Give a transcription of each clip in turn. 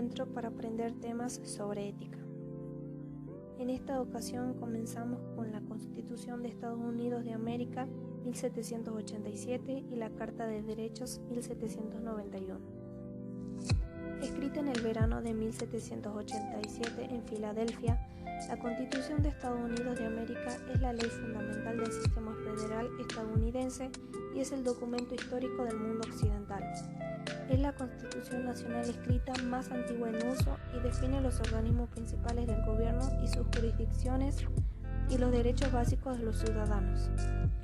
encuentro para aprender temas sobre ética. En esta ocasión comenzamos con la Constitución de Estados Unidos de América 1787 y la Carta de Derechos 1791. Escrita en el verano de 1787 en Filadelfia, la Constitución de Estados Unidos de América es la ley fundamental del sistema federal estadounidense y es el documento histórico del mundo occidental. Es la Constitución nacional escrita más antigua en uso y define los organismos principales del gobierno y sus jurisdicciones y los derechos básicos de los ciudadanos.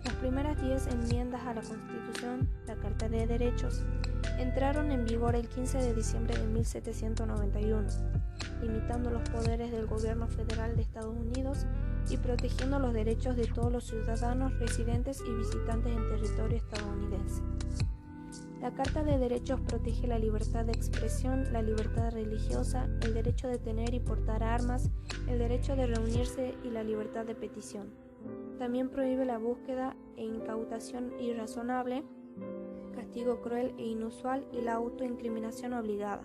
Las primeras 10 enmiendas a la Constitución, la Carta de Derechos, entraron en vigor el 15 de diciembre de 1791, limitando los poderes del gobierno federal de Estados Unidos y protegiendo los derechos de todos los ciudadanos residentes y visitantes en territorio estadounidense. La Carta de Derechos protege la libertad de expresión, la libertad religiosa, el derecho de tener y portar armas, el derecho de reunirse y la libertad de petición. También prohíbe la búsqueda e incautación irrazonable, castigo cruel e inusual y la autoincriminación obligada.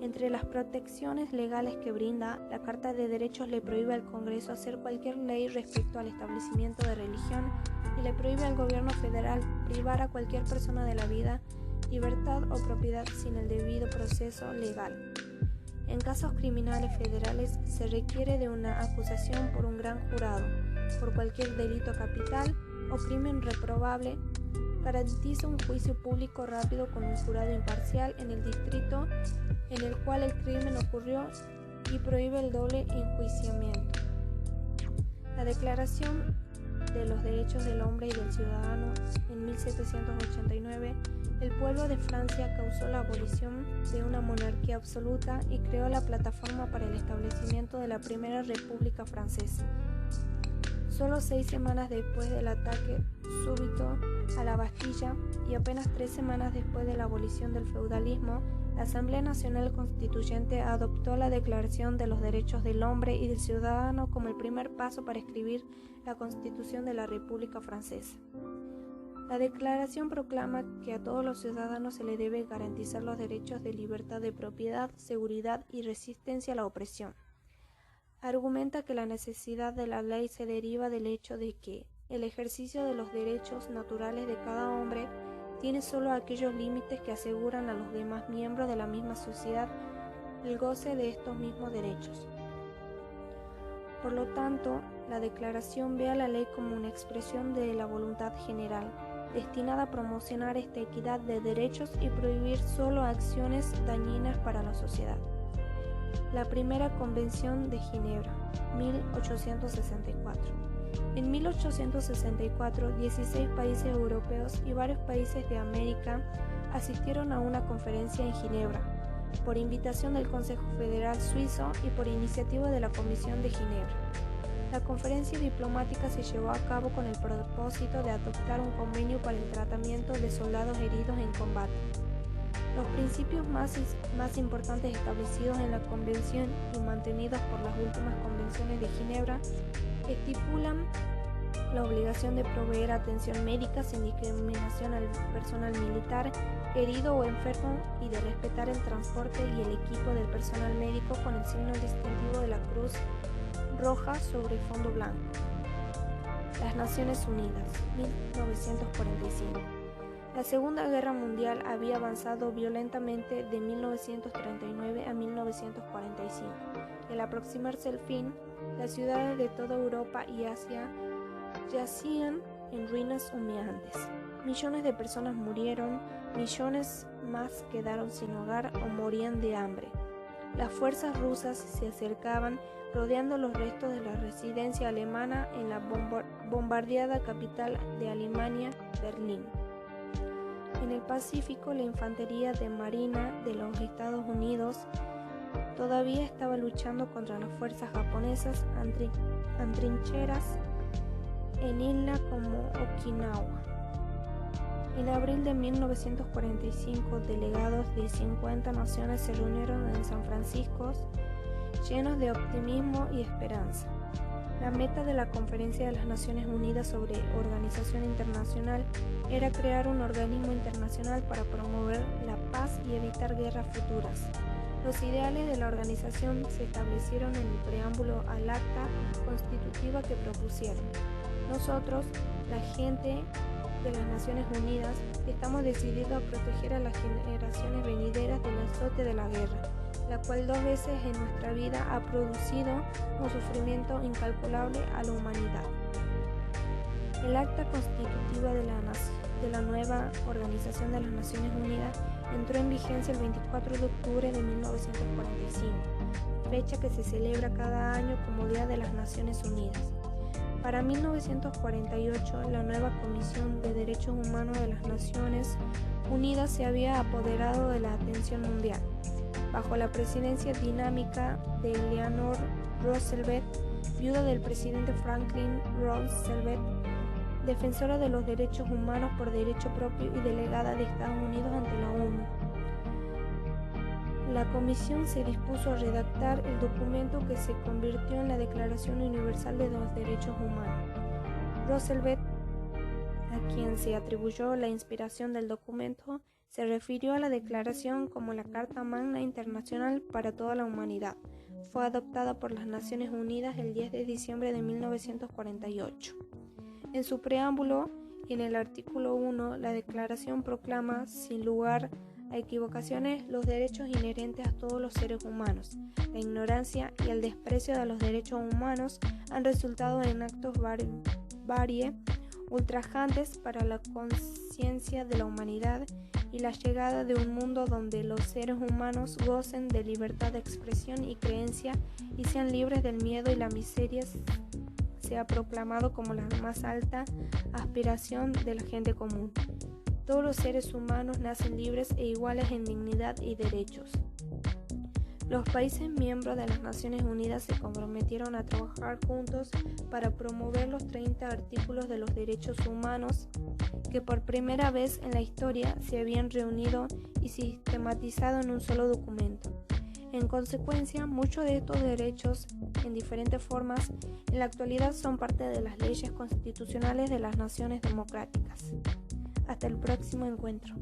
Entre las protecciones legales que brinda, la Carta de Derechos le prohíbe al Congreso hacer cualquier ley respecto al establecimiento de religión y le prohíbe al gobierno federal privar a cualquier persona de la vida, libertad o propiedad sin el debido proceso legal. En casos criminales federales se requiere de una acusación por un gran jurado, por cualquier delito capital o crimen reprobable. Garantiza un juicio público rápido con un jurado imparcial en el distrito en el cual el crimen ocurrió y prohíbe el doble enjuiciamiento. La Declaración de los Derechos del Hombre y del Ciudadano en 1789, el pueblo de Francia causó la abolición de una monarquía absoluta y creó la plataforma para el establecimiento de la Primera República Francesa. Solo 6 semanas después del ataque súbito a la Bastilla y apenas 3 semanas después de la abolición del feudalismo, la Asamblea Nacional Constituyente adoptó la Declaración de los Derechos del Hombre y del Ciudadano como el primer paso para escribir la Constitución de la República Francesa. La declaración proclama que a todos los ciudadanos se les debe garantizar los derechos de libertad de propiedad, seguridad y resistencia a la opresión. Argumenta que la necesidad de la ley se deriva del hecho de que el ejercicio de los derechos naturales de cada hombre tiene solo aquellos límites que aseguran a los demás miembros de la misma sociedad el goce de estos mismos derechos. Por lo tanto, la declaración ve a la ley como una expresión de la voluntad general, destinada a promocionar esta equidad de derechos y prohibir solo acciones dañinas para la sociedad. La Primera Convención de Ginebra, 1864. En 1864, 16 países europeos y varios países de América asistieron a una conferencia en Ginebra, por invitación del Consejo Federal Suizo y por iniciativa de la Comisión de Ginebra. La conferencia diplomática se llevó a cabo con el propósito de adoptar un convenio para el tratamiento de soldados heridos en combate. Los principios más importantes establecidos en la Convención y mantenidos por las últimas convenciones de Ginebra estipulan la obligación de proveer atención médica sin discriminación al personal militar herido o enfermo y de respetar el transporte y el equipo del personal médico con el signo distintivo de la Cruz Roja sobre fondo blanco. Las Naciones Unidas, 1945. La Segunda Guerra Mundial había avanzado violentamente de 1939 a 1945 y al aproximarse el fin, las ciudades de toda Europa y Asia yacían en ruinas humeantes. Millones de personas murieron, millones más quedaron sin hogar o morían de hambre. Las fuerzas rusas se acercaban, rodeando los restos de la residencia alemana en la bombardeada capital de Alemania, Berlín. En el Pacífico, la infantería de marina de los Estados Unidos todavía estaba luchando contra las fuerzas japonesas en trincheras en islas como Okinawa. En abril de 1945, delegados de 50 naciones se reunieron en San Francisco, llenos de optimismo y esperanza. La meta de la Conferencia de las Naciones Unidas sobre Organización Internacional era crear un organismo internacional para promover la paz y evitar guerras futuras. Los ideales de la organización se establecieron en el preámbulo al acta constitutiva que propusieron. Nosotros, la gente de las Naciones Unidas, estamos decididos a proteger a las generaciones venideras del azote de la guerra, la cual 2 veces en nuestra vida ha producido un sufrimiento incalculable a la humanidad. El acta constitutiva de la nueva Organización de las Naciones Unidas entró en vigencia el 24 de octubre de 1945, fecha que se celebra cada año como Día de las Naciones Unidas. Para 1948, la nueva Comisión de Derechos Humanos de las Naciones Unidas se había apoderado de la atención mundial. Bajo la presidencia dinámica de Eleanor Roosevelt, viuda del presidente Franklin Roosevelt, defensora de los derechos humanos por derecho propio y delegada de Estados Unidos ante la ONU. La comisión se dispuso a redactar el documento que se convirtió en la Declaración Universal de los Derechos Humanos. Roosevelt, a quien se atribuyó la inspiración del documento, se refirió a la declaración como la Carta Magna Internacional para toda la humanidad. Fue adoptada por las Naciones Unidas el 10 de diciembre de 1948. En su preámbulo y en el artículo 1, la declaración proclama, sin lugar a equivocaciones, los derechos inherentes a todos los seres humanos. La ignorancia y el desprecio de los derechos humanos han resultado en actos ultrajantes para la conciencia de la humanidad y la llegada de un mundo donde los seres humanos gocen de libertad de expresión y creencia y sean libres del miedo y la miseria se ha proclamado como la más alta aspiración de la gente común. Todos los seres humanos nacen libres e iguales en dignidad y derechos. Los países miembros de las Naciones Unidas se comprometieron a trabajar juntos para promover los 30 artículos de los derechos humanos que por primera vez en la historia se habían reunido y sistematizado en un solo documento. En consecuencia, muchos de estos derechos, en diferentes formas, en la actualidad son parte de las leyes constitucionales de las naciones democráticas. Hasta el próximo encuentro.